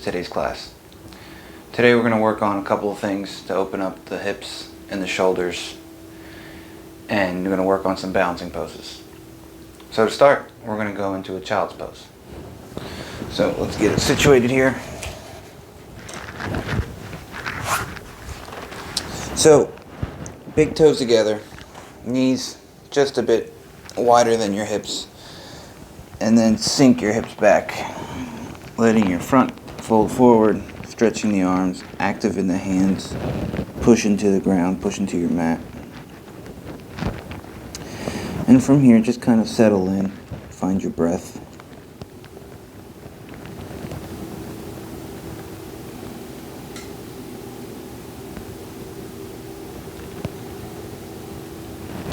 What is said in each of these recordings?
today's class. Today we're going to work on a couple of things to open up the hips and the shoulders, and we're going to work on some balancing poses. So to start, we're going to go into a child's pose. So let's get it situated here. So big toes together, knees just a bit wider than your hips, and then sink your hips back, letting your front fold forward, stretching the arms, active in the hands, push into the ground, push into your mat. And from here, just kind of settle in, find your breath.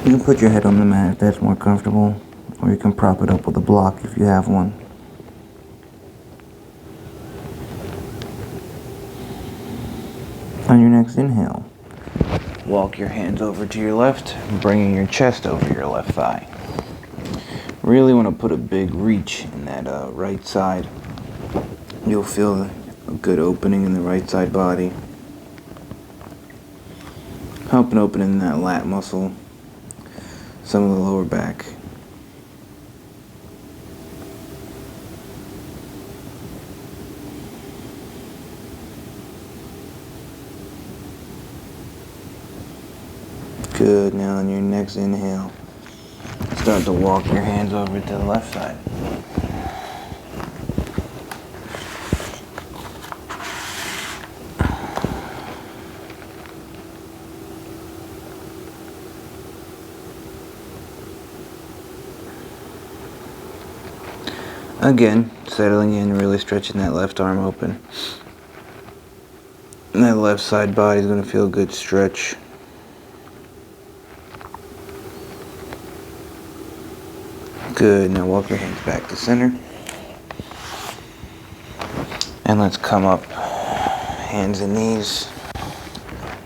You can put your head on the mat if that's more comfortable, or you can prop it up with a block if you have one. On your next inhale, walk your hands over to your left, bringing your chest over your left thigh. Really want to put a big reach in that right side. You'll feel a good opening in the right side body. Helping opening that lat muscle, some of the lower back. Good. Now on your next inhale, start to walk your hands over to the left side. Again, settling in, really stretching that left arm open. And that left side body is going to feel a good stretch. Good. Now walk your hands back to center. And let's come up, hands and knees.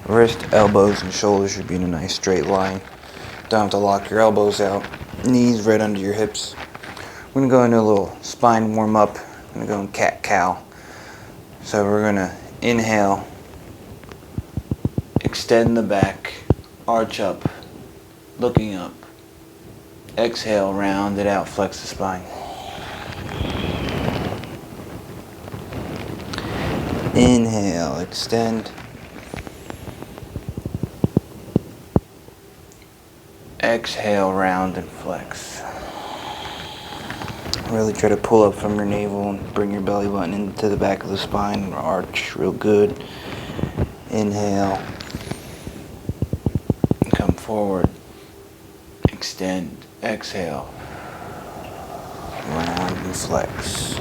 Wrist, elbows, and shoulders should be in a nice straight line. Don't have to lock your elbows out. Knees right under your hips. We're going to go into a little spine warm up. I'm going to go in cat-cow. So we're going to inhale, extend the back, arch up, looking up. Exhale, round it out, flex the spine. Inhale, extend. Exhale, round and flex. Really try to pull up from your navel and bring your belly button into the back of the spine. Arch real good. Inhale. Come forward. Extend. Exhale. Round and flex.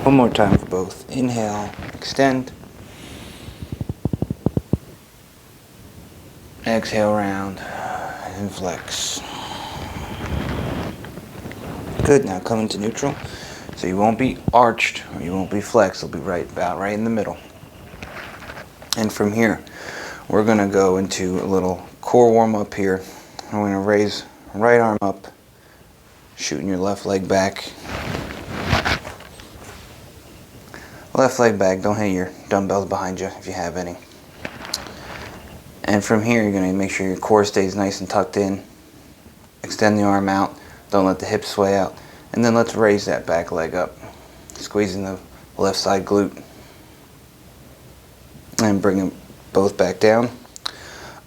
One more time for both. Inhale. Extend. Exhale, round and flex. Good. Now come into neutral. So you won't be arched or you won't be flexed. It'll be about right in the middle. And from here, we're going to go into a little core warm up here. I'm going to raise right arm up, shooting your left leg back. Left leg back. Don't hit your dumbbells behind you if you have any. And from here, you're going to make sure your core stays nice and tucked in. Extend the arm out. Don't let the hips sway out. And then let's raise that back leg up. Squeezing the left side glute. And bring them both back down.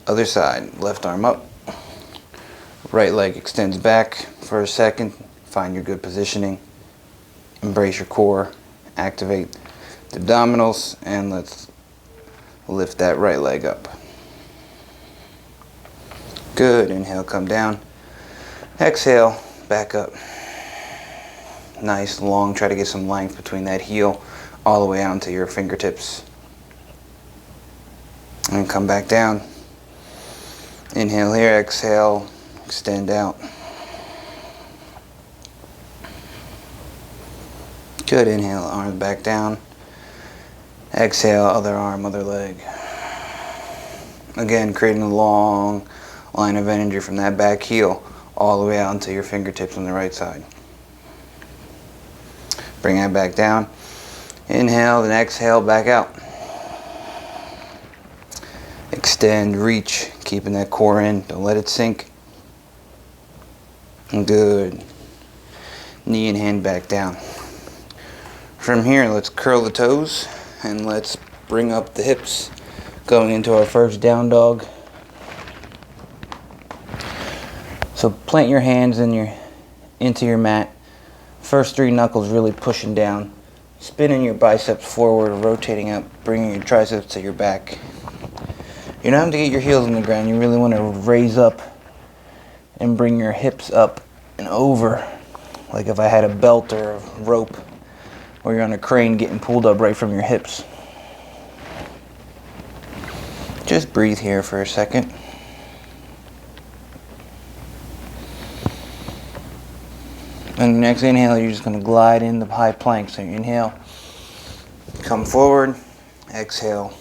Other side. Left arm up. Right leg extends back for a second. Find your good positioning. Embrace your core. Activate the abdominals. And let's lift that right leg up. Good. Inhale, come down. Exhale, back up. Nice, long. Try to get some length between that heel all the way out to your fingertips. And come back down. Inhale here, exhale, extend out. Good. Inhale, arms back down. Exhale, other arm, other leg. Again, creating a long line of energy from that back heel all the way out into your fingertips on the right side. Bring that back down. Inhale and exhale back out. Extend, reach, keeping that core in. Don't let it sink. Good. Knee and hand back down. From here, let's curl the toes and let's bring up the hips. Going into our first down dog. So plant your hands into your mat. First 3 knuckles really pushing down. Spinning your biceps forward, rotating up, bringing your triceps to your back. You're not having to get your heels on the ground. You really want to raise up and bring your hips up and over. Like if I had a belt or a rope, or you're on a crane getting pulled up right from your hips. Just breathe here for a second. And the next inhale, you're just going to glide into high plank. So you inhale, come forward, exhale,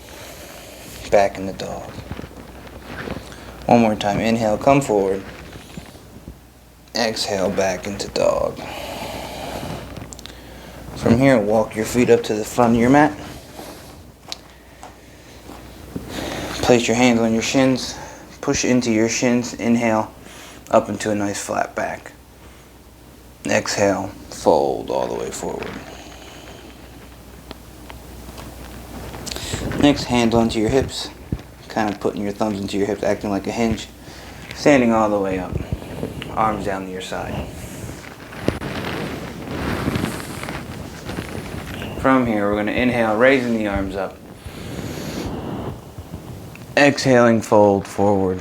back in the dog. One more time, inhale, come forward, exhale, back into dog. From here, walk your feet up to the front of your mat. Place your hands on your shins, push into your shins, inhale, up into a nice flat back. Exhale, fold all the way forward. Next, hands onto your hips, kind of putting your thumbs into your hips, acting like a hinge. Standing all the way up, arms down to your side. From here, we're going to inhale, raising the arms up. Exhaling, fold forward.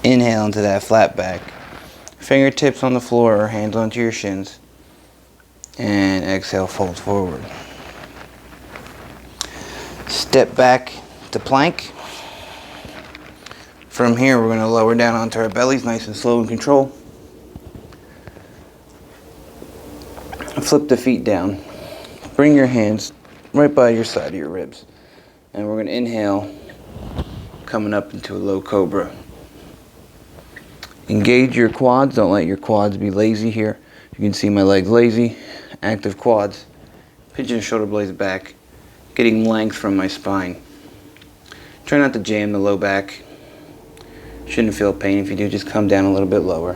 Inhale into that flat back. Fingertips on the floor or hands onto your shins. And exhale, fold forward. Step back to plank. From here, we're going to lower down onto our bellies, nice and slow and control. Flip the feet down. Bring your hands right by your side of your ribs. And we're going to inhale, coming up into a low cobra. Engage your quads. Don't let your quads be lazy here. You can see my legs lazy. Active quads. Pigeon shoulder blades back. Getting length from my spine. Try not to jam the low back. Shouldn't feel pain. If you do, just come down a little bit lower.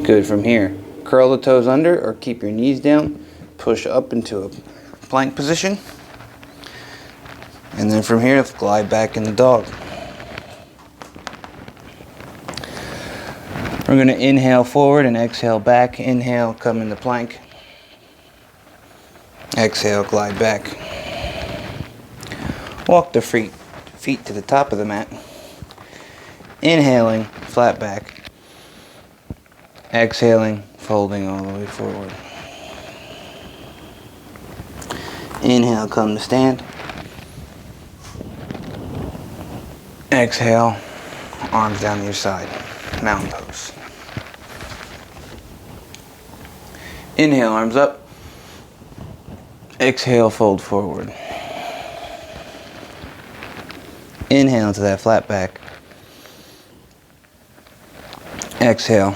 Good. From here, curl the toes under or keep your knees down. Push up into a plank position. And then from here, let's glide back in the dog. We're going to inhale forward and exhale back. Inhale, come into plank. Exhale, glide back. Walk the feet to the top of the mat. Inhaling, flat back. Exhaling, folding all the way forward. Inhale, come to stand. Exhale, arms down to your side. Mountain pose. Inhale, arms up. Exhale, fold forward. Inhale into that flat back. Exhale,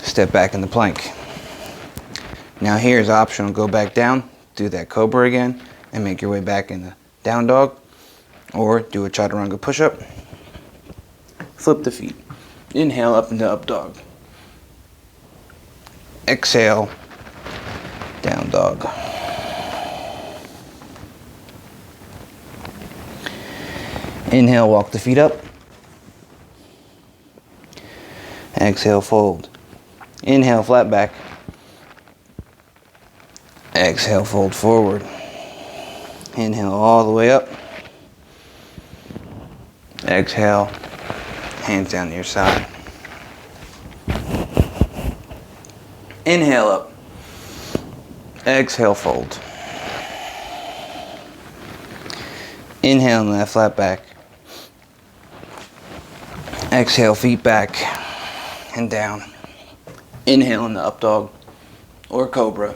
step back in the plank. Now here's optional. Go back down, do that cobra again, and make your way back in the down dog. Or do a chaturanga push-up. Flip the feet. Inhale up into up dog. Exhale, down dog. Inhale, walk the feet up. Exhale, fold. Inhale, flat back. Exhale, fold forward. Inhale all the way up. Exhale, hands down to your side. Inhale up. Exhale, fold. Inhale in that flat back. Exhale, feet back and down. Inhale in the up dog or cobra.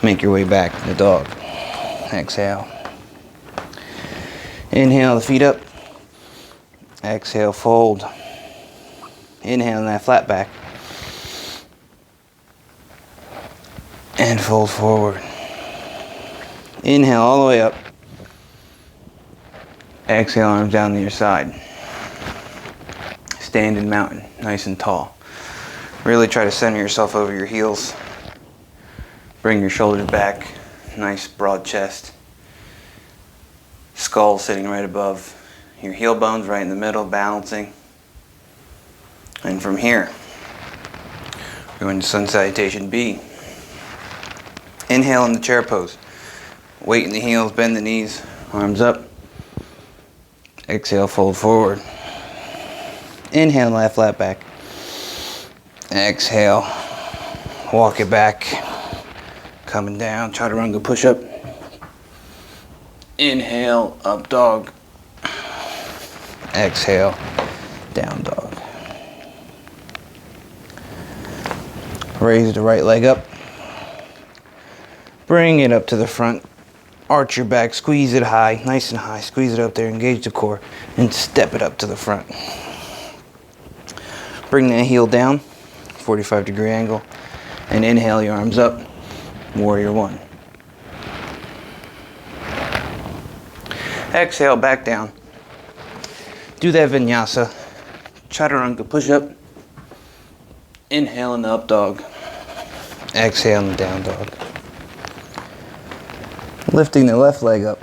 Make your way back to the dog. Exhale. Inhale the feet up. Exhale, fold. Inhale in that flat back. And fold forward. Inhale all the way up. Exhale, arms down to your side. Standing mountain, nice and tall. Really try to center yourself over your heels. Bring your shoulders back. Nice broad chest. Skull sitting right above your heel bones, right in the middle, balancing. And from here, we're going to Sun Salutation B. Inhale in the chair pose. Weight in the heels, bend the knees, arms up. Exhale, fold forward. Inhale, lie flat back. Exhale, walk it back. Coming down, chaturanga push-up. Inhale, up dog. Exhale, down dog. Raise the right leg up. Bring it up to the front. Arch your back, squeeze it high, nice and high. Squeeze it up there, engage the core, and step it up to the front. Bring that heel down, 45-degree angle, and inhale your arms up, warrior one. Exhale, back down. Do that vinyasa, chaturanga push-up. Inhale in the up dog. Exhale in the down dog. Lifting the left leg up.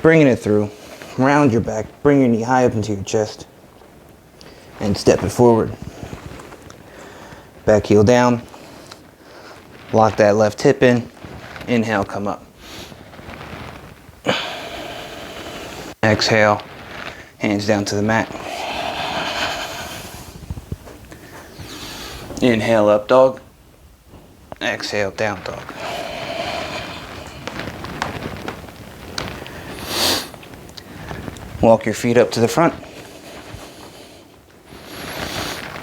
Bringing it through. Round your back. Bring your knee high up into your chest. And step it forward. Back heel down. Lock that left hip in. Inhale, come up. Exhale. Hands down to the mat. Inhale, up dog. Exhale, down dog. Walk your feet up to the front.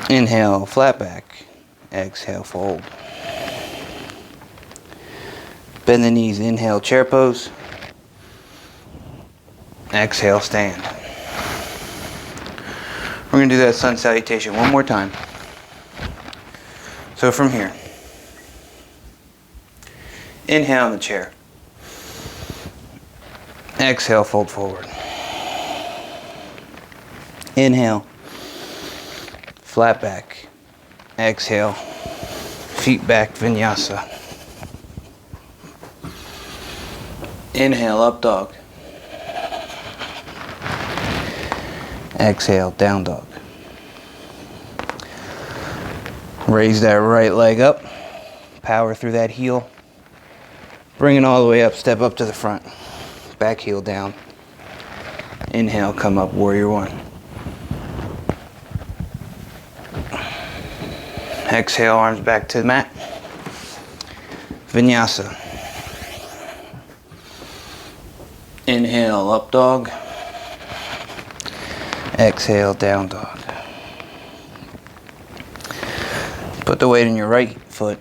Inhale, flat back. Exhale, fold. Bend the knees, inhale, chair pose. Exhale, stand. We're going to do that sun salutation one more time. So from here, inhale in the chair. Exhale, fold forward. Inhale, flat back. Exhale, feet back, vinyasa. Inhale, up dog. Exhale, down dog. Raise that right leg up. Power through that heel. Bring it all the way up, step up to the front. Back heel down. Inhale, come up, warrior one. Exhale, arms back to the mat. Vinyasa. Inhale, up dog. Exhale, down dog. Put the weight in your right foot.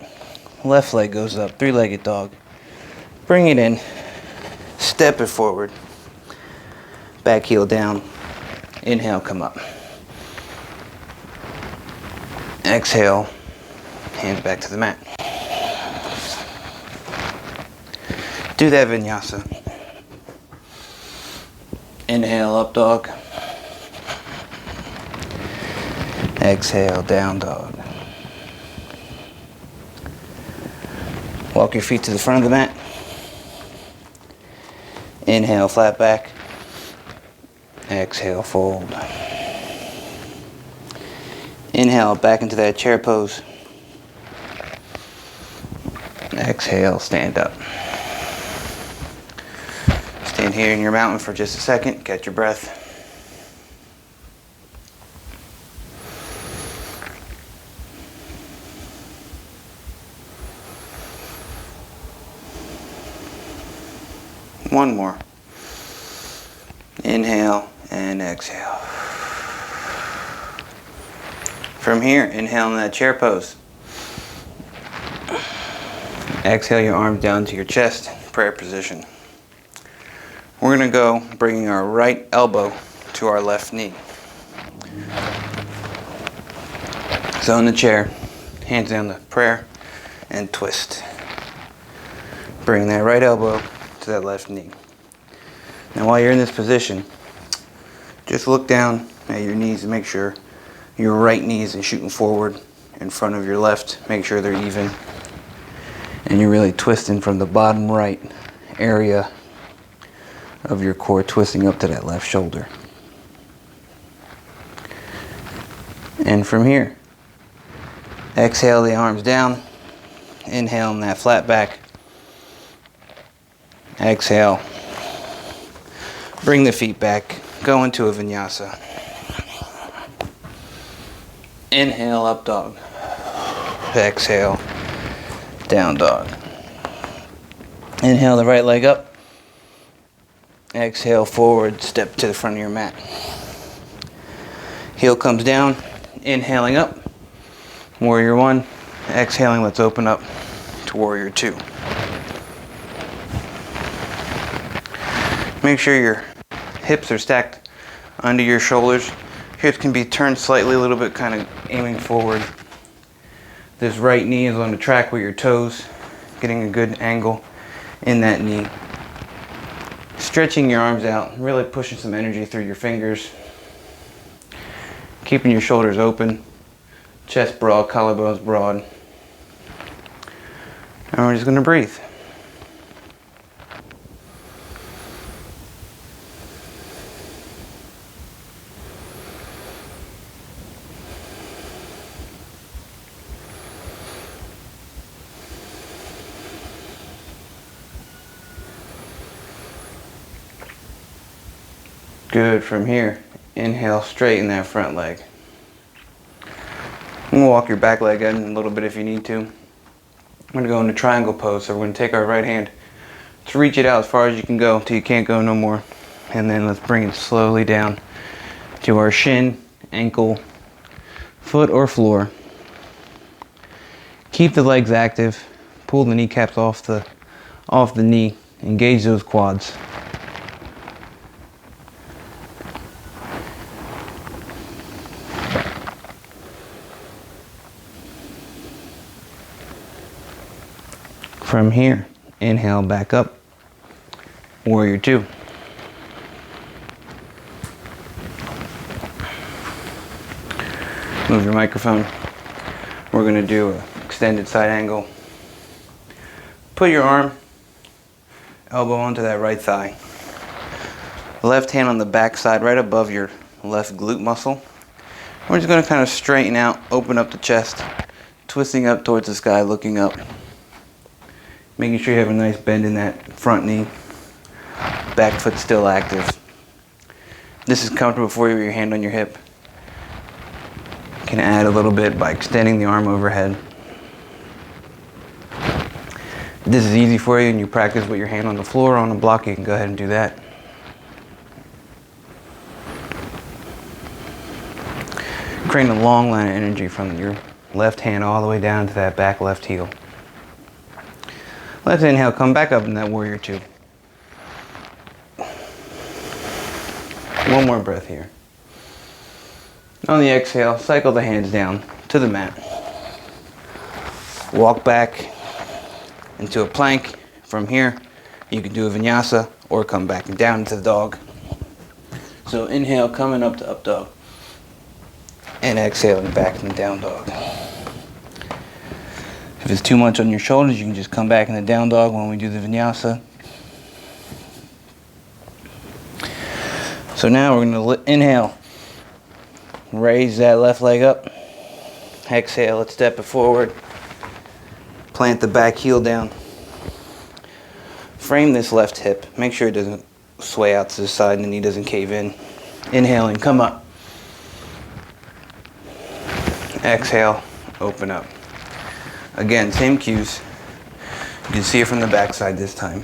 Left leg goes up, three-legged dog. Bring it in. Step it forward. Back heel down. Inhale, come up. Exhale, hands back to the mat. Do that vinyasa. Inhale, up dog. Exhale, down dog. Walk your feet to the front of the mat. Inhale, flat back. Exhale, fold. Inhale, back into that chair pose. Exhale, stand up. Stand here in your mountain for just a second. Catch your breath. One more. Inhale and exhale. From here, inhale in that chair pose. Exhale your arms down to your chest, prayer position. We're going to go bringing our right elbow to our left knee. So in the chair, hands down to prayer, and twist. Bring that right elbow to that left knee. Now while you're in this position, just look down at your knees and make sure your right knee isn't shooting forward in front of your left. Make sure they're even. And you're really twisting from the bottom right area of your core, twisting up to that left shoulder. And from here, exhale the arms down, inhale in that flat back, exhale, bring the feet back, go into a vinyasa. Inhale, up dog, exhale, down dog. Inhale the right leg up, exhale forward, step to the front of your mat. Heel comes down, inhaling up, warrior one, exhaling, let's open up to warrior two. Make sure your hips are stacked under your shoulders. Hips can be turned slightly a little bit, kind of aiming forward. This right knee is on the track with your toes, getting a good angle in that knee. Stretching your arms out, really pushing some energy through your fingers. Keeping your shoulders open, chest broad, collarbones broad. And we're just going to breathe. Good. From here, inhale, straighten that front leg. I'm going to walk your back leg in a little bit if you need to. I'm going to go into triangle pose. So we're going to take our right hand, to reach it out as far as you can go until you can't go no more. And then let's bring it slowly down to our shin, ankle, foot, or floor. Keep the legs active. Pull the kneecaps off the knee. Engage those quads. From here, inhale back up, warrior two. Move your microphone. We're going to do an extended side angle. Put your arm, elbow onto that right thigh. Left hand on the back side, right above your left glute muscle. We're just going to kind of straighten out, open up the chest, twisting up towards the sky, looking up. Making sure you have a nice bend in that front knee. Back foot still active. This is comfortable for you with your hand on your hip. You can add a little bit by extending the arm overhead. If this is easy for you and you practice with your hand on the floor or on the block, you can go ahead and do that. Creating a long line of energy from your left hand all the way down to that back left heel. Let's inhale, come back up in that warrior two. One more breath here. On the exhale, cycle the hands down to the mat. Walk back into a plank. From here, you can do a vinyasa or come back and down into the dog. So inhale, coming up to up dog. And exhaling back in the down dog. If it's too much on your shoulders, you can just come back in the down dog when we do the vinyasa. So now we're going to inhale. Raise that left leg up. Exhale, let's step it forward. Plant the back heel down. Frame this left hip. Make sure it doesn't sway out to the side and the knee doesn't cave in. Inhaling, come up. Exhale, open up. Again, same cues. You can see it from the backside this time.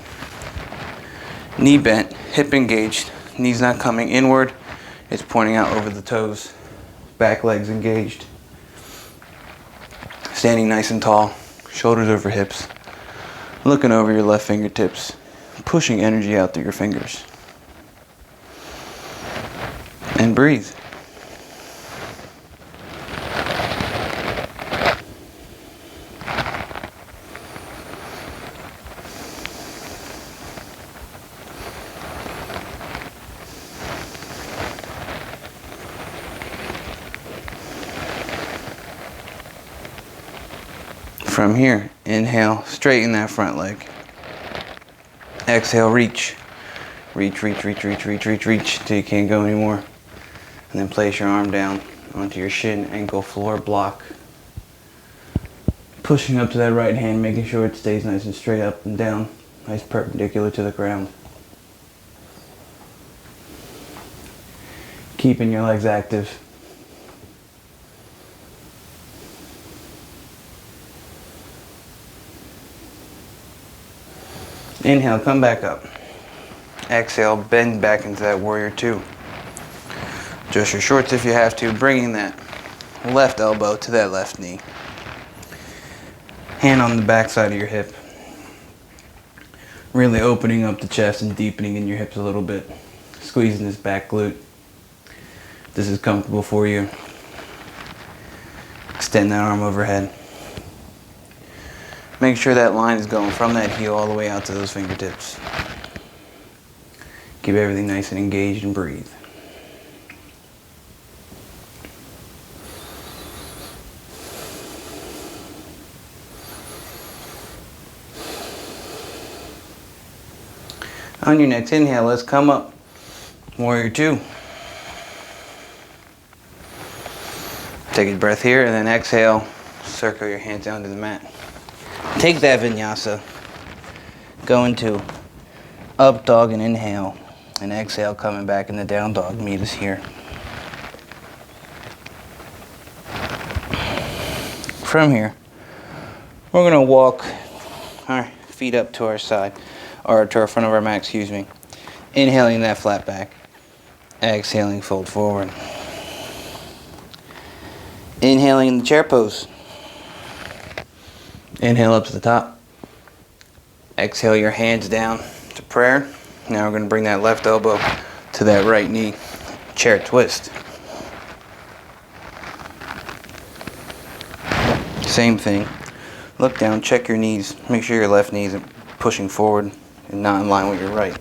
Knee bent, hip engaged. Knees not coming inward. It's pointing out over the toes. Back legs engaged. Standing nice and tall. Shoulders over hips. Looking over your left fingertips. Pushing energy out through your fingers. and breathe. From here, inhale, straighten that front leg. Exhale, reach. Reach, reach, reach, reach, reach, reach, reach till you can't go anymore. And then place your arm down onto your shin, ankle, floor, block. Pushing up to that right hand, making sure it stays nice and straight up and down, nice perpendicular to the ground. Keeping your legs active. Inhale, come back up. Exhale, bend back into that warrior two. Adjust your shorts if you have to, bringing that left elbow to that left knee. Hand on the back side of your hip. Really opening up the chest and deepening in your hips a little bit. Squeezing this back glute. This is comfortable for you. Extend that arm overhead. Make sure that line is going from that heel all the way out to those fingertips. Keep everything nice and engaged and breathe. On your next inhale, let's come up. Warrior two. Take a breath here and then exhale. Circle your hands down to the mat. Take that vinyasa. Go into up dog and inhale. And exhale, coming back in the down dog. Meet us here. From here, we're going to walk our feet up to our side, or to our front of our mat, excuse me. Inhaling that flat back. Exhaling, fold forward. Inhaling in the chair pose. Inhale up to the top. Exhale your hands down to prayer. Now we're going to bring that left elbow to that right knee. Chair twist. Same thing. Look down, check your knees. Make sure your left knee isn't pushing forward and not in line with your right.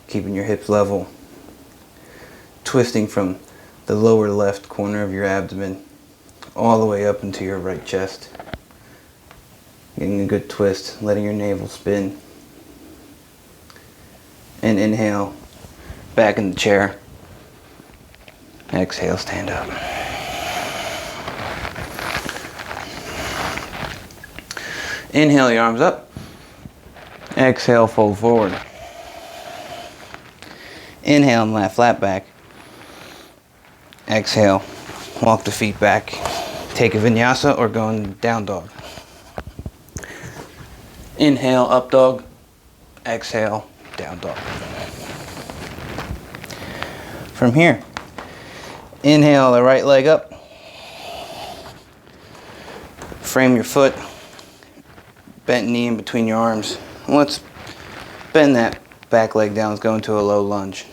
Keeping your hips level. Twisting from the lower left corner of your abdomen all the way up into your right chest. Getting a good twist, letting your navel spin. And inhale, back in the chair. Exhale, stand up. Inhale your arms up. Exhale, fold forward. Inhale and lie flat back. Exhale, walk the feet back. Take a vinyasa or go in down dog. Inhale, up dog. Exhale, down dog. From here, inhale the right leg up. Frame your foot. Bent knee in between your arms. And let's bend that back leg down. Let's go into a low lunge.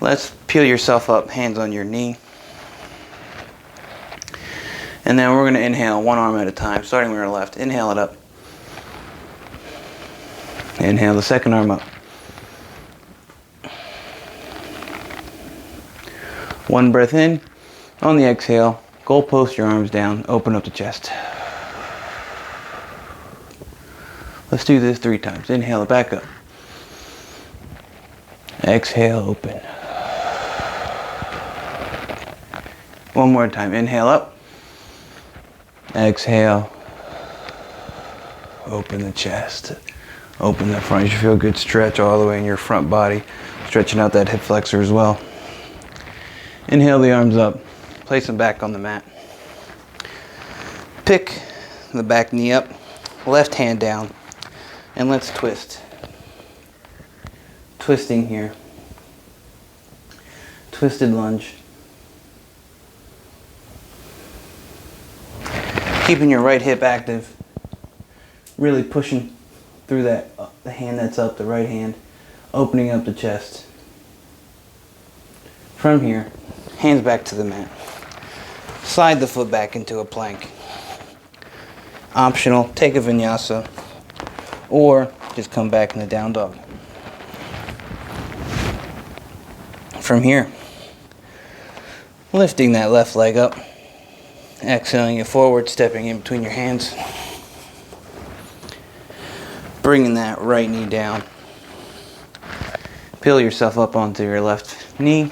Let's peel yourself up, hands on your knee. And then we're going to inhale one arm at a time, starting with our left. Inhale it up. Inhale the second arm up. One breath in. On the exhale, goalpost your arms down, open up the chest. Let's do this 3 times. Inhale it back up. Exhale, open. One more time. Inhale up. Exhale. Open the chest. Open the front. You should feel a good stretch all the way in your front body. Stretching out that hip flexor as well. Inhale the arms up. Place them back on the mat. Pick the back knee up. Left hand down. And let's twist. Twisting here. Twisted lunge. Keeping your right hip active. Really pushing through that, the hand that's up, the right hand. Opening up the chest. From here, hands back to the mat. Slide the foot back into a plank. Optional, take a vinyasa, or just come back in the down dog. From here, lifting that left leg up, exhaling it forward, stepping in between your hands, bringing that right knee down. Peel yourself up onto your left knee,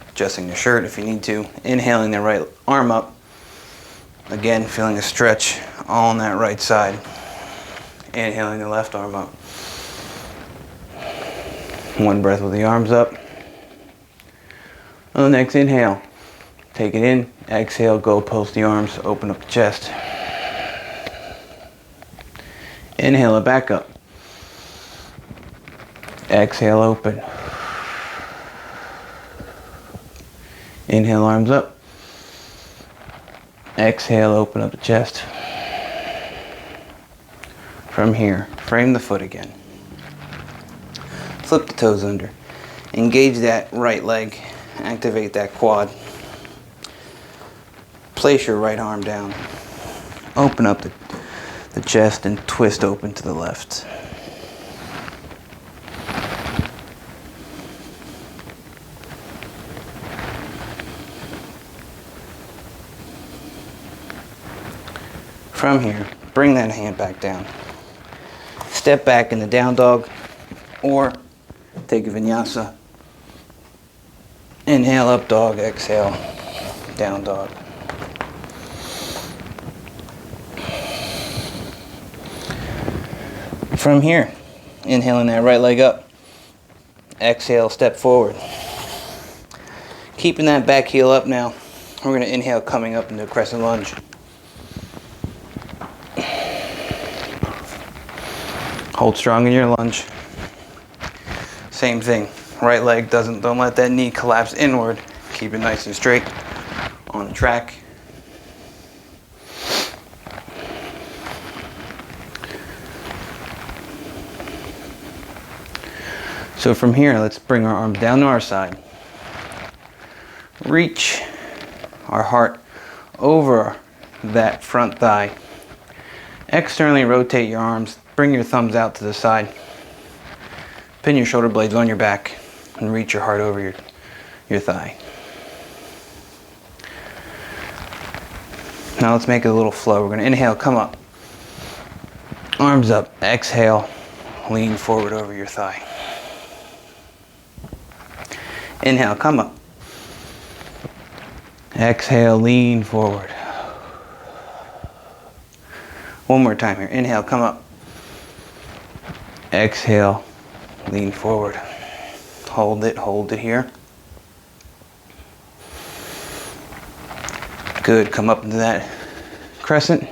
adjusting the shirt if you need to, inhaling the right arm up, again feeling a stretch all on that right side, inhaling the left arm up. One breath with the arms up. On the next inhale, take it in, exhale, go post the arms, open up the chest. Inhale it back up. Exhale, open. Inhale, arms up. Exhale, open up the chest. From here, frame the foot again. Flip the toes under. Engage that right leg. Activate that quad. Place your right arm down. Open up the chest and twist open to the left. From here, bring that hand back down. Step back in the down dog, or take a vinyasa. Inhale, up dog, exhale, down dog. From here, inhaling that right leg up. Exhale, step forward. Keeping that back heel up now, we're going to inhale coming up into a crescent lunge. Hold strong in your lunge. Same thing. Right leg don't let that knee collapse inward. Keep it nice and straight on the track. So from here, let's bring our arms down to our side. Reach our heart over that front thigh. Externally rotate your arms. Bring your thumbs out to the side. Pin your shoulder blades on your back and reach your heart over your thigh. Now let's make it a little flow. We're going to inhale, come up. Arms up. Exhale, lean forward over your thigh. Inhale, come up. Exhale, lean forward. One more time here. Inhale, come up. Exhale, lean forward. Hold it here. Good, come up into that crescent.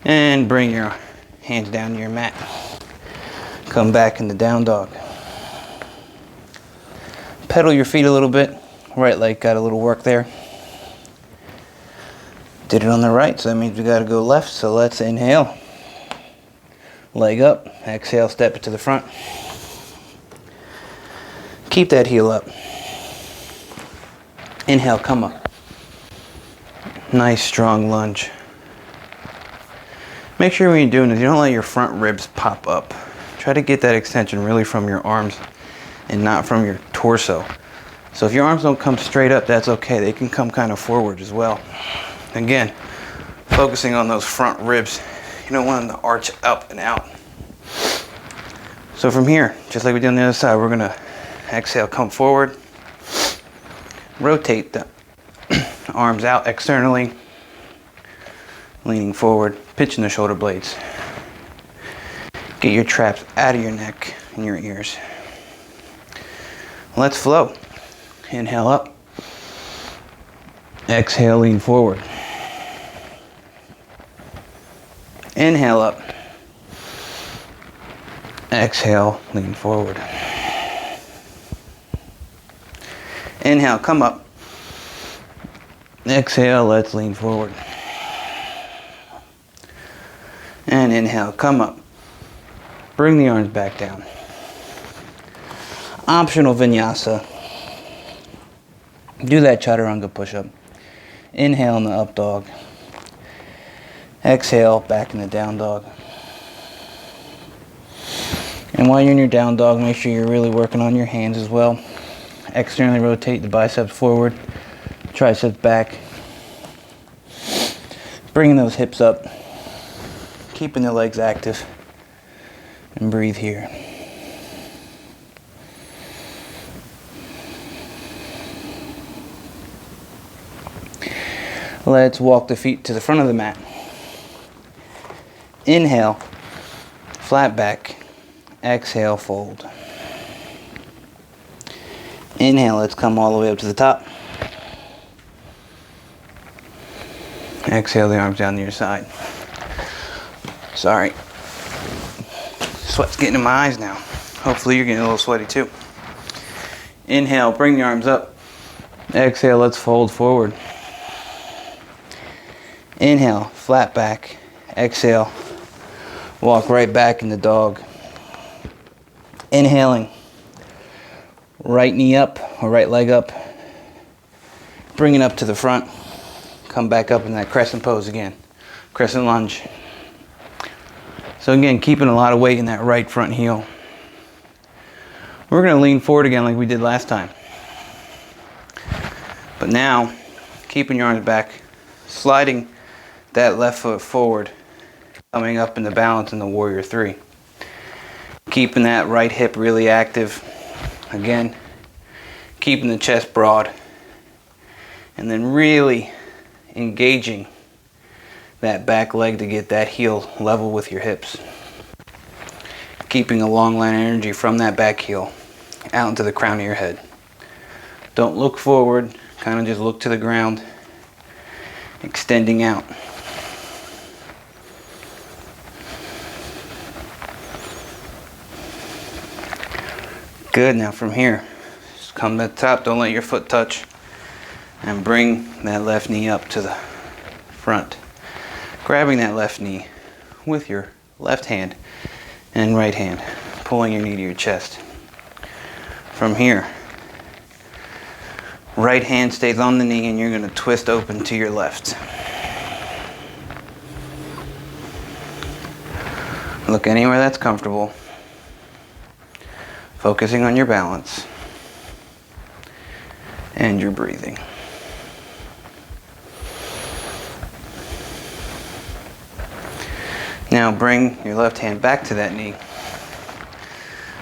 And bring your hands down to your mat. Come back in the down dog. Pedal your feet a little bit. Right leg got a little work there. Did it on the right, so that means we got to go left. So let's inhale. Leg up. Exhale, step it to the front. Keep that heel up. Inhale, come up. Nice strong lunge. Make sure when you're doing this, you don't let your front ribs pop up. Try to get that extension really from your arms and not from your torso. So if your arms don't come straight up, that's okay. They can come kind of forward as well. Again, focusing on those front ribs. You don't want them to arch up and out. So from here, just like we did on the other side, we're gonna exhale, come forward. Rotate the arms out externally. Leaning forward, pitching the shoulder blades. Get your traps out of your neck and your ears. Let's flow. Inhale up. Exhale, lean forward. Inhale up. Exhale, lean forward. Inhale, come up. Exhale, let's lean forward. And inhale, come up. Bring the arms back down. Optional vinyasa. Do that chaturanga push-up. Inhale in the up dog. Exhale back in the down dog. And while you're in your down dog, make sure you're really working on your hands as well. Externally rotate the biceps forward, triceps back. Bringing those hips up, keeping the legs active, and breathe here. Let's walk the feet to the front of the mat. Inhale, flat back. Exhale, fold. Inhale, let's come all the way up to the top. Exhale the arms down to your side. Sorry. Sweat's getting in my eyes now. Hopefully you're getting a little sweaty too. Inhale, bring the arms up. Exhale, let's fold forward. Inhale, flat back. Exhale, walk right back in the dog. Inhaling, right knee up or right leg up. Bring it up to the front. Come back up in that crescent pose again. Crescent lunge. So again, keeping a lot of weight in that right front heel. We're going to lean forward again like we did last time. But now, keeping your arms back, sliding that left foot forward, coming up into balance in the warrior three. Keeping that right hip really active. Again, keeping the chest broad. And then really engaging that back leg to get that heel level with your hips. Keeping a long line of energy from that back heel out into the crown of your head. Don't look forward, kind of just look to the ground, extending out. Good, now from here, just come to the top, don't let your foot touch, and bring that left knee up to the front. Grabbing that left knee with your left hand and right hand, pulling your knee to your chest. From here, right hand stays on the knee and you're going to twist open to your left. Look anywhere that's comfortable. Focusing on your balance and your breathing. Now bring your left hand back to that knee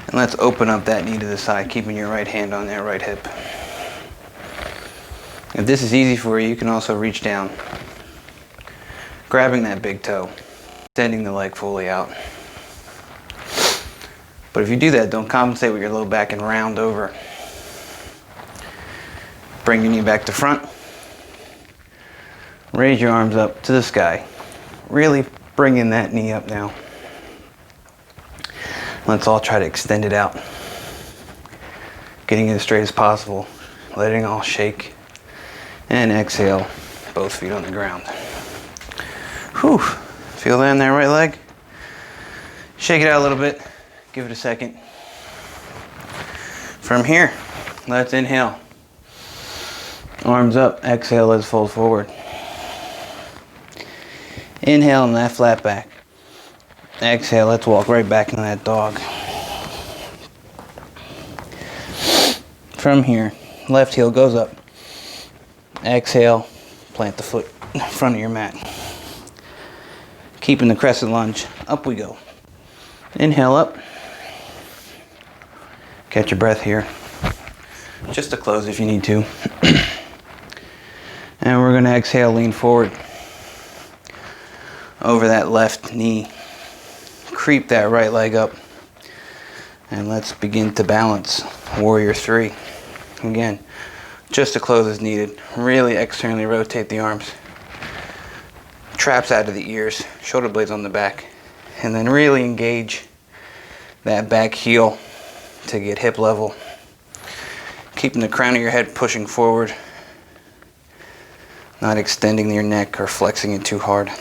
and let's open up that knee to the side, keeping your right hand on that right hip. If this is easy for you, you can also reach down, grabbing that big toe, extending the leg fully out. But if you do that, don't compensate with your low back and round over. Bring your knee back to front. Raise your arms up to the sky. Really bringing that knee up now. Let's all try to extend it out. Getting it as straight as possible. Letting it all shake. And exhale, both feet on the ground. Whew. Feel that in that right leg? Shake it out a little bit. Give it a second. From here, let's inhale. Arms up, exhale, let's fold forward. Inhale in that flat back. Exhale, let's walk right back into that dog. From here, left heel goes up. Exhale, plant the foot in front of your mat. Keeping the crescent lunge, up we go. Inhale up. Catch your breath here. Just to close if you need to. And we're going to exhale, lean forward. Over that left knee. Creep that right leg up. And let's begin to balance. Warrior three. Again, just to close as needed. Really externally rotate the arms. Traps out of the ears. Shoulder blades on the back. And then really engage that back heel to get hip level. Keeping the crown of your head pushing forward. Not extending your neck or flexing it too hard.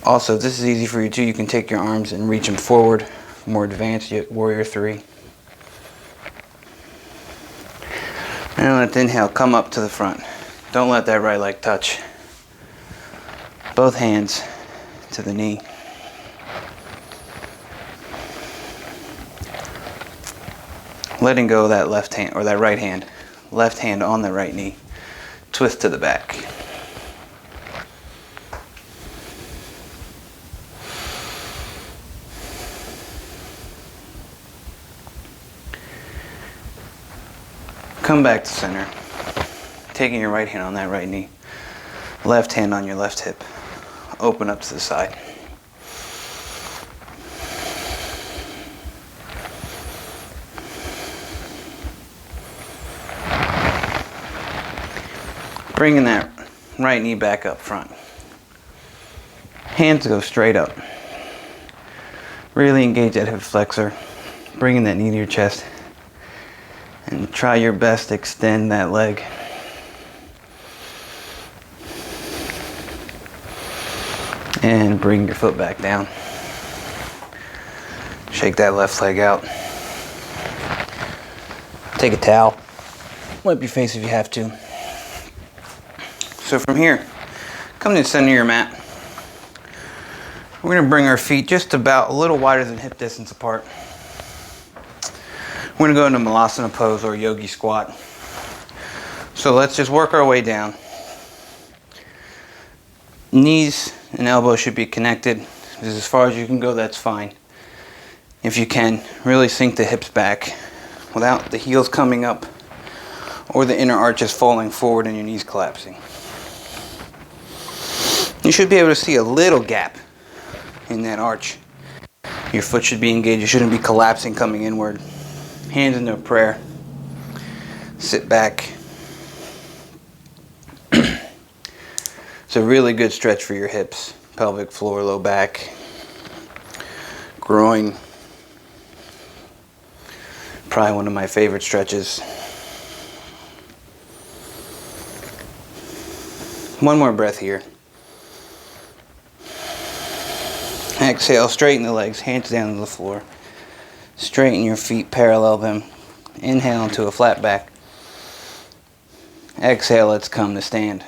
Also, this is easy for you too. You can take your arms and reach them forward. More advanced, warrior 3. And let's inhale, come up to the front. Don't let that right leg touch. Both hands to the knee. Letting go of that left hand, or that right hand. Left hand on the right knee. Twist to the back. Come back to center. Taking your right hand on that right knee. Left hand on your left hip. Open up to the side. Bringing that right knee back up front. Hands go straight up. Really engage that hip flexor. Bringing that knee to your chest. And try your best to extend that leg. And bring your foot back down. Shake that left leg out. Take a towel. Wipe your face if you have to. So from here, come to the center of your mat. We're going to bring our feet just about a little wider than hip distance apart. We're going to go into Malasana pose or yogi squat. So let's just work our way down. Knees and elbows should be connected. As far as you can go, that's fine. If you can, really sink the hips back without the heels coming up or the inner arches falling forward and your knees collapsing. You should be able to see a little gap in that arch. Your foot should be engaged. You shouldn't be collapsing coming inward. Hands into a prayer. Sit back. It's a really good stretch for your hips, pelvic floor, low back, groin. Probably one of my favorite stretches. One more breath here. Exhale, straighten the legs, hands down to the floor. Straighten your feet, parallel them. Inhale into a flat back. Exhale, let's come to stand.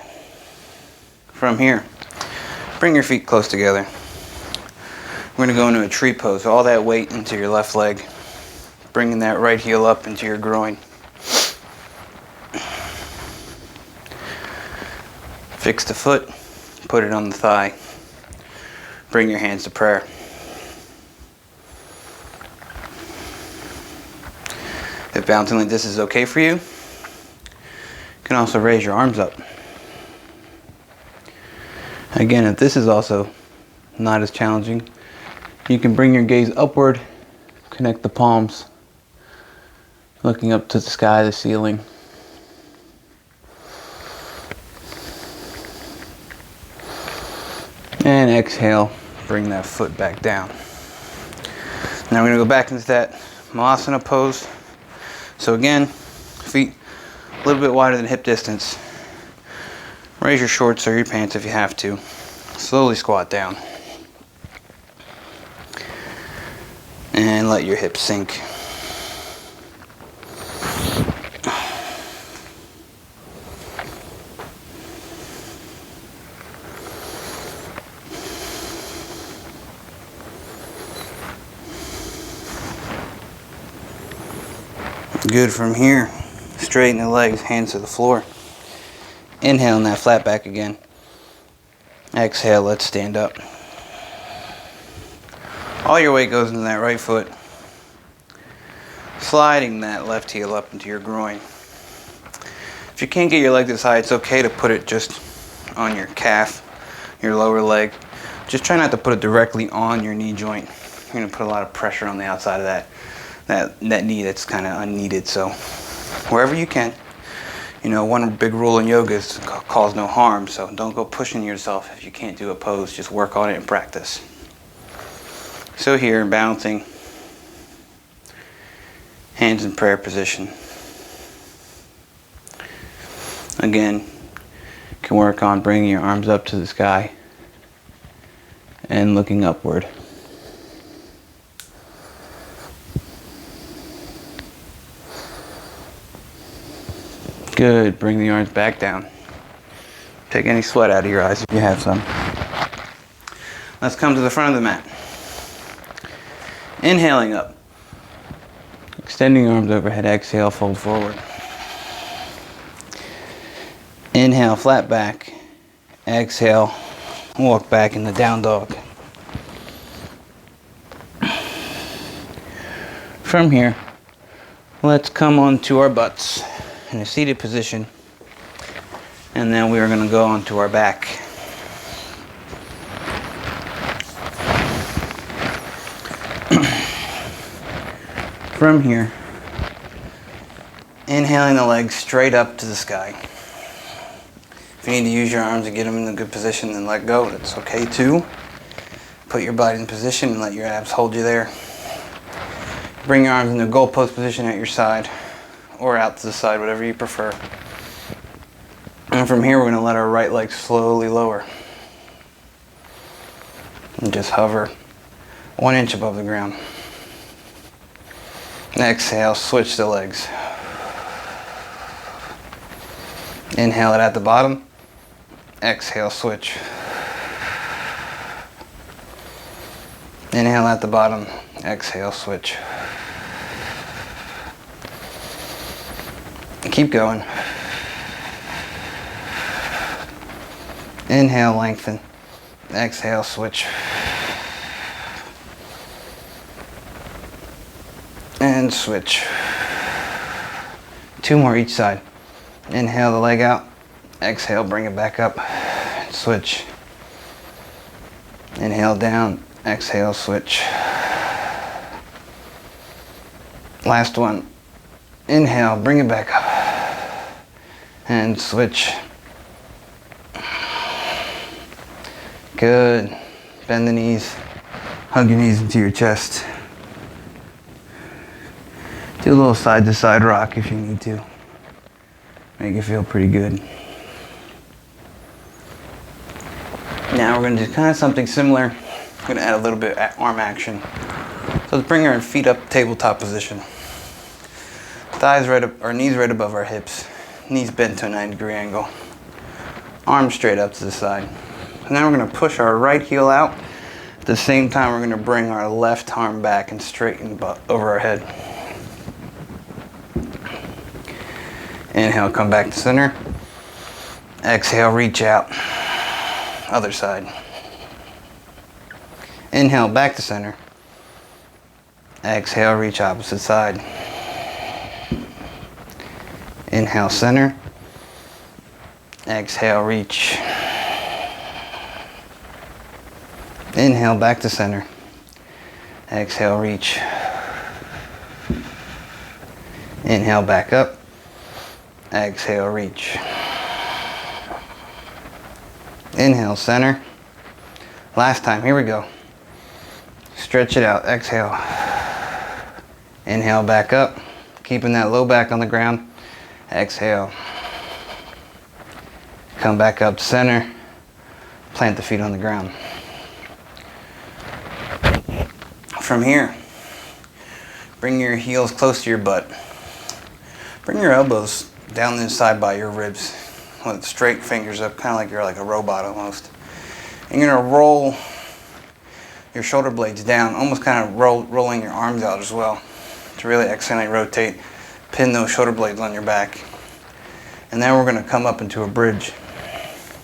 From here, bring your feet close together. We're going to go into a tree pose. All that weight into your left leg. Bringing that right heel up into your groin. Fix the foot. Put it on the thigh. Bring your hands to prayer. If bouncing like this is okay for you, you can also raise your arms up. Again, if this is also not as challenging, you can bring your gaze upward, connect the palms, looking up to the sky, the ceiling. And exhale, bring that foot back down. Now we're going to go back into that Malasana pose. So again, feet a little bit wider than hip distance. Raise your shorts or your pants if you have to. Slowly squat down. And let your hips sink. Good. From here, straighten the legs, hands to the floor. Inhale in that flat back again. Exhale, let's stand up. All your weight goes into that right foot. Sliding that left heel up into your groin. If you can't get your leg this high, it's okay to put it just on your calf, your lower leg. Just try not to put it directly on your knee joint. You're going to put a lot of pressure on the outside of that knee that's kind of unneeded. So wherever you can. You know, one big rule in yoga is cause no harm, so don't go pushing yourself if you can't do a pose. Just work on it and practice. So here, balancing, hands in prayer position. Again, you can work on bringing your arms up to the sky and looking upward. Good. Bring the arms back down. Take any sweat out of your eyes if you have some. Let's come to the front of the mat. Inhaling up. Extending arms overhead. Exhale, fold forward. Inhale, flat back. Exhale, walk back in the down dog. From here, let's come onto our butts in a seated position, and then we are going to go onto our back. From here, inhaling the legs straight up to the sky. If you need to use your arms to get them in a good position, then let go. That's okay too. Put your body in position and let your abs hold you there. Bring your arms into a goalpost position at your side or out to the side, whatever you prefer. And from here, we're going to let our right leg slowly lower. And just hover 1 inch above the ground. Exhale, switch the legs. Inhale it at the bottom. Exhale, switch. Inhale at the bottom. Exhale, switch. Keep going. Inhale, lengthen. Exhale, switch. And switch. 2 more each side. Inhale the leg out. Exhale, bring it back up. Switch. Inhale down. Exhale, switch. Last one. Inhale, bring it back up. And switch. Good. Bend the knees. Hug your knees into your chest. Do a little side to side rock if you need to. Make it feel pretty good. Now we're going to do kind of something similar. I'm going to add a little bit of arm action. So let's bring our feet up tabletop position. Thighs right up, or knees right above our hips. Knees bent to a 90-degree angle. Arms straight up to the side. And now we're going to push our right heel out. At the same time, we're going to bring our left arm back and straighten over our head. Inhale, come back to center. Exhale, reach out. Other side. Inhale, back to center. Exhale, reach opposite side. Inhale, center. Exhale, reach. Inhale, back to center. Exhale, reach. Inhale, back up. Exhale, reach. Inhale, center. Last time, here we go. Stretch it out, exhale. Inhale, back up. Keeping that low back on the ground. Exhale. Come back up to center. Plant the feet on the ground. From here, bring your heels close to your butt. Bring your elbows down the inside by your ribs with straight fingers up, kind of like you're like a robot almost. And you're going to roll your shoulder blades down, almost kind of rolling your arms out as well to really externally rotate, pin those shoulder blades on your back. And then we're going to come up into a bridge,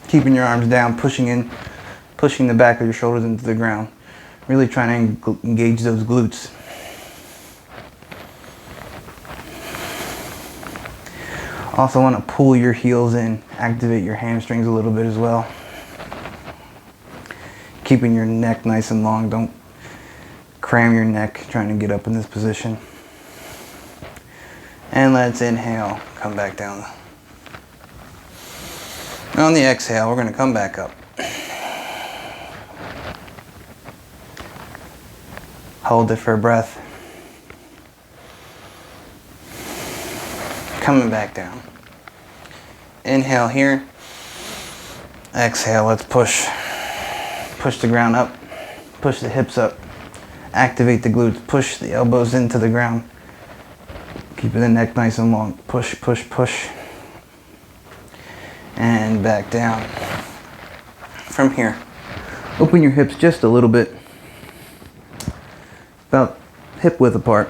keeping your arms down, pushing the back of your shoulders into the ground, really trying to engage those glutes. Also want to pull your heels in, activate your hamstrings a little bit as well. Keeping your neck nice and long. Don't cram your neck trying to get up in this position. And let's inhale, come back down. On the exhale, we're going to come back up. Hold it for a breath. Coming back down. Inhale here. Exhale, let's push the ground up. push the hips up, activate the glutes, push the elbows into the ground, keeping the neck nice and long, push, push, push, and back down. From here, open your hips just a little bit, about hip width apart,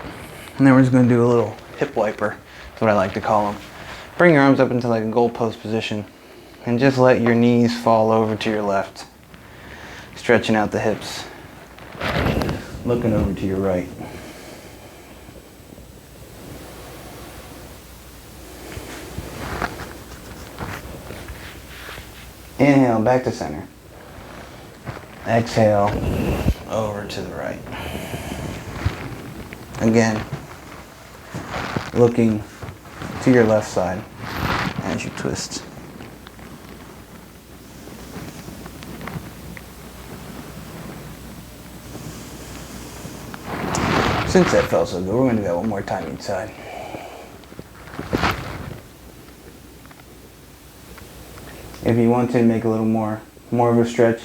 and then we're just going to do a little hip wiper. That's what I like to call them. Bring your arms up into like a goalpost position and just let your knees fall over to your left, stretching out the hips, looking over to your right. Inhale, back to center. Exhale, over to the right. Again, looking to your left side as you twist. Since that felt so good, we're going to do that one more time each side. If you want to make a little more of a stretch,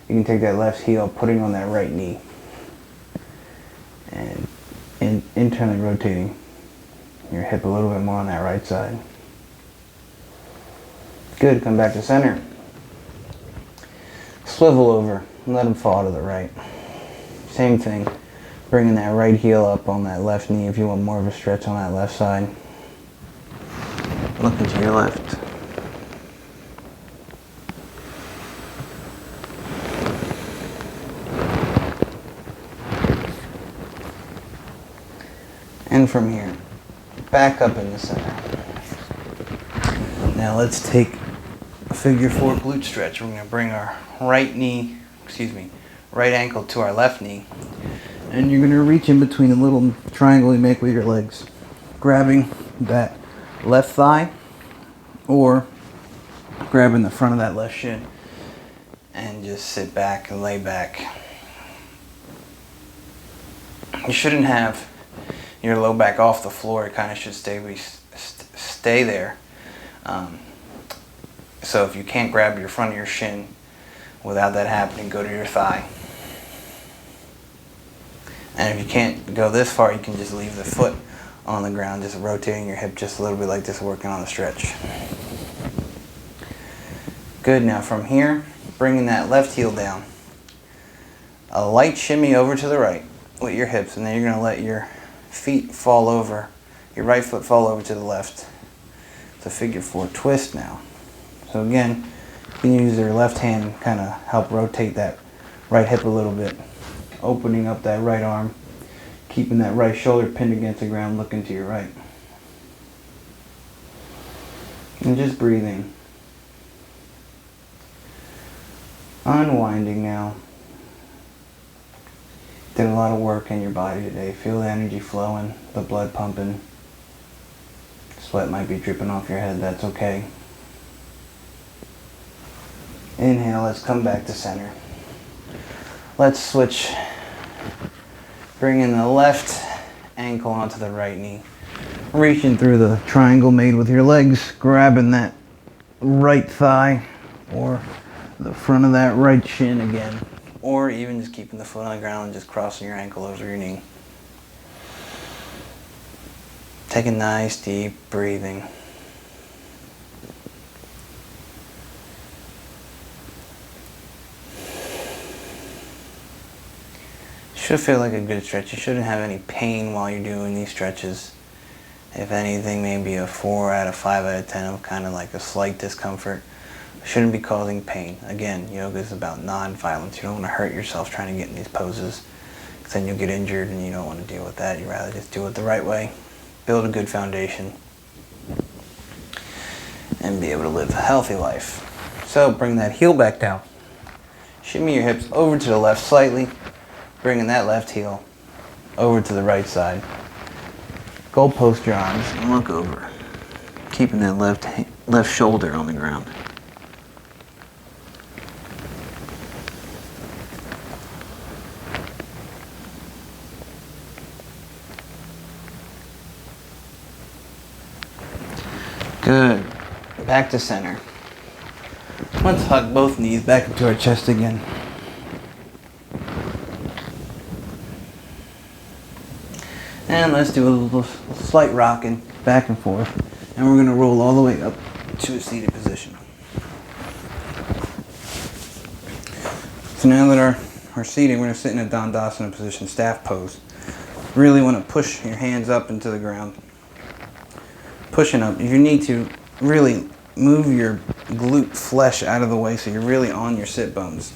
you can take that left heel, putting on that right knee, and internally rotating your hip a little bit more on that right side. Good, come back to center. Swivel over and let them fall to the right. Same thing, bringing that right heel up on that left knee if you want more of a stretch on that left side. Looking to your left. And from here, back up in the center. Now let's take a figure four glute stretch. We're going to bring our right ankle to our left knee. And you're going to reach in between the little triangle you make with your legs, grabbing that left thigh or grabbing the front of that left shin, and just sit back and lay back. You shouldn't have your low back off the floor. It kind of should stay there. So if you can't grab your front of your shin without that happening, go to your thigh. And if you can't go this far, you can just leave the foot on the ground, just rotating your hip just a little bit like this, working on the stretch. Good, now from here, bringing that left heel down. A light shimmy over to the right with your hips, and then you're going to let your feet fall over, your right foot fall over to the left. It's a figure four twist now. So again, you can use your left hand, kind of help rotate that right hip a little bit, opening up that right arm, keeping that right shoulder pinned against the ground, looking to your right. And just breathing. Unwinding now. Did a lot of work in your body today. Feel the energy flowing, the blood pumping. Sweat might be dripping off your head, that's okay. Inhale, let's come back to center. Let's switch. Bringing the left ankle onto the right knee. Reaching through the triangle made with your legs, grabbing that right thigh or the front of that right shin again. Or even just keeping the foot on the ground and just crossing your ankle over your knee. Take a nice deep breathing. Should feel like a good stretch. You shouldn't have any pain while you're doing these stretches. If anything, maybe a 4 out of 5 out of 10 of kind of like a slight discomfort. Shouldn't be causing pain. Again, yoga is about non-violence. You don't want to hurt yourself trying to get in these poses, because then you'll get injured and you don't want to deal with that. You'd rather just do it the right way, build a good foundation, and be able to live a healthy life. So bring that heel back down. Shimmy your hips over to the left slightly, bringing that left heel over to the right side. Goalpost your arms and look over, keeping that left shoulder on the ground. Good. Back to center. Let's hug both knees back into our chest again. And let's do a little slight rocking back and forth. And we're gonna roll all the way up to a seated position. So now that we're seated, we're gonna sit in a Dandasana position, staff pose. Really wanna push your hands up into the ground. Pushing up. If you need to, really move your glute flesh out of the way so you're really on your sit bones.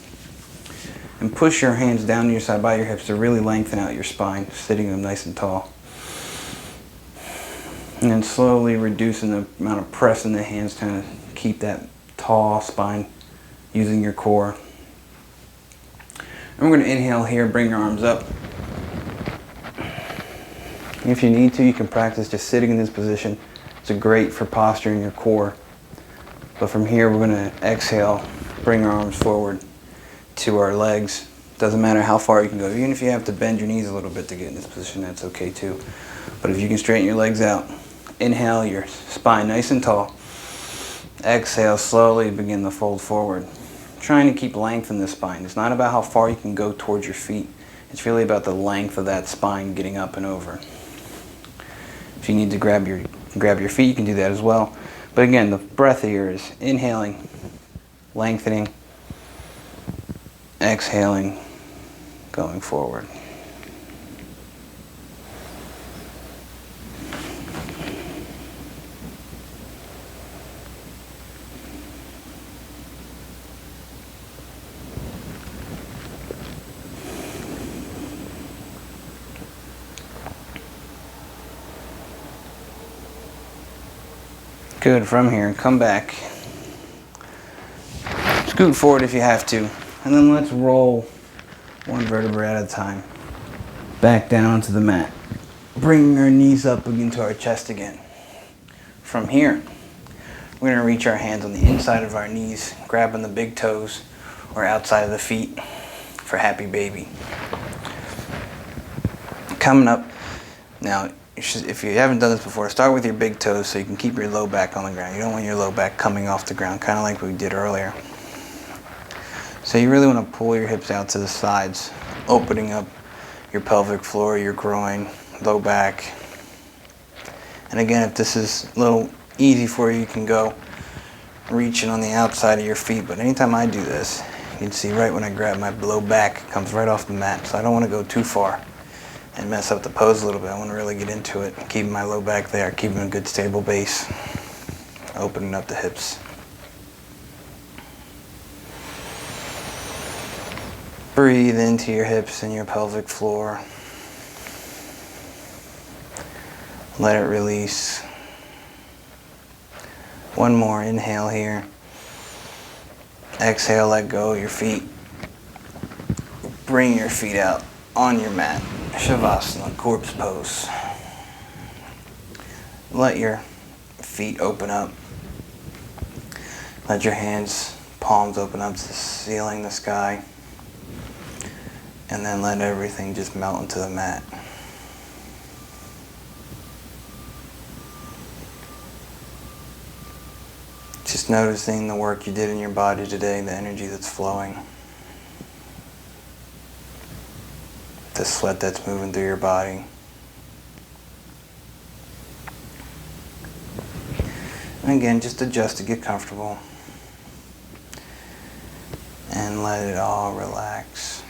And push your hands down to your side by your hips to really lengthen out your spine, sitting them nice and tall. And then slowly reducing the amount of press in the hands to kind of keep that tall spine using your core. And we're going to inhale here, bring your arms up. If you need to, you can practice just sitting in this position. It's great for posturing your core. But from here, we're going to exhale, bring our arms forward to our legs. Doesn't matter how far you can go. Even if you have to bend your knees a little bit to get in this position, that's okay too. But if you can straighten your legs out, inhale your spine nice and tall. Exhale, slowly begin to fold forward. Trying to keep length in the spine. It's not about how far you can go towards your feet. It's really about the length of that spine getting up and over. If you need to grab your feet, you can do that as well. But again, the breath here is inhaling, lengthening, exhaling, going forward. Good. From here, come back. Scoot forward if you have to. And then let's roll one vertebrae at a time. Back down onto the mat. Bringing our knees up into our chest again. From here, we're going to reach our hands on the inside of our knees, grabbing the big toes or outside of the feet for happy baby. Coming up. Now, if you haven't done this before, start with your big toes so you can keep your low back on the ground. You don't want your low back coming off the ground, kind of like we did earlier. So you really want to pull your hips out to the sides, opening up your pelvic floor, your groin, low back. And again, if this is a little easy for you, you can go reaching on the outside of your feet. But anytime I do this, you can see right when I grab my low back, it comes right off the mat. So I don't want to go too far and mess up the pose a little bit. I want to really get into it, keeping my low back there, keeping a good stable base, opening up the hips. Breathe into your hips and your pelvic floor. Let it release. One more inhale here. Exhale, let go of your feet. Bring your feet out on your mat. Shavasana, corpse pose. Let your feet open up. Let your hands, palms open up to the ceiling, the sky. And then let everything just melt into the mat. Just noticing the work you did in your body today, the energy that's flowing. The sweat that's moving through your body. And again, just adjust to get comfortable. And let it all relax.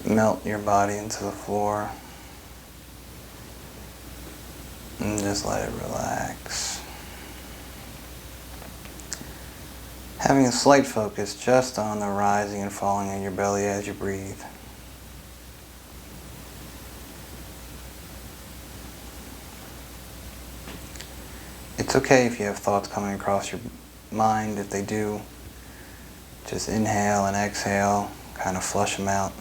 Melt your body into the floor. And just let it relax. Having a slight focus just on the rising and falling of your belly as you breathe. It's okay if you have thoughts coming across your mind. If they do, just inhale and exhale, kind of flush them out.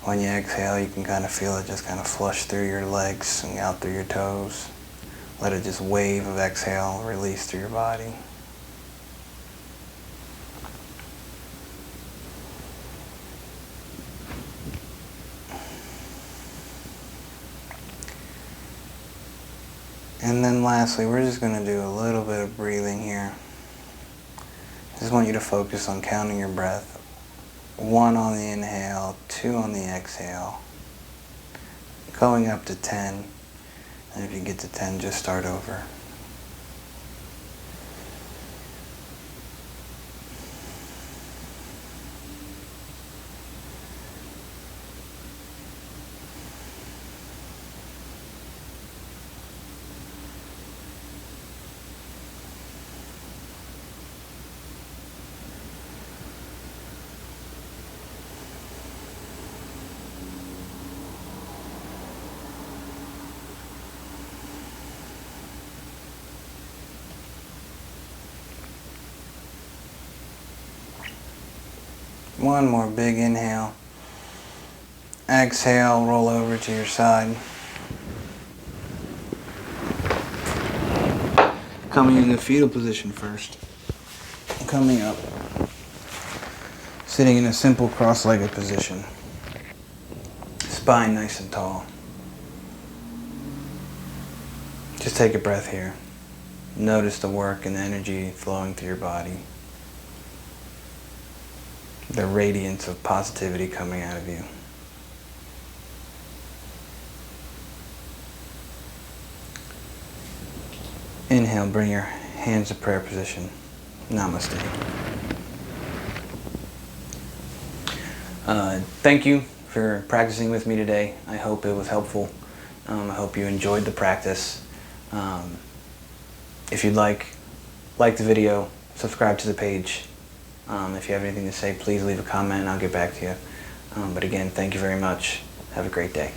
When you exhale, you can kind of feel it just kind of flush through your legs and out through your toes. Let it just wave of exhale release through your body. And then lastly, we're just going to do a little bit of breathing here. Just want you to focus on counting your breath. 1 on the inhale, 2 on the exhale. going up to 10, and if you get to 10, just start over. One more big inhale. Exhale, roll over to your side. Coming in the fetal position first. Coming up. Sitting in a simple cross-legged position. Spine nice and tall. Just take a breath here. Notice the work and the energy flowing through your body. The radiance of positivity coming out of you. Inhale, bring your hands to prayer position. Namaste. Thank you for practicing with me today. I hope it was helpful. I hope you enjoyed the practice. If you'd like the video, subscribe to the page. If you have anything to say, please leave a comment and I'll get back to you. But again, thank you very much. Have a great day.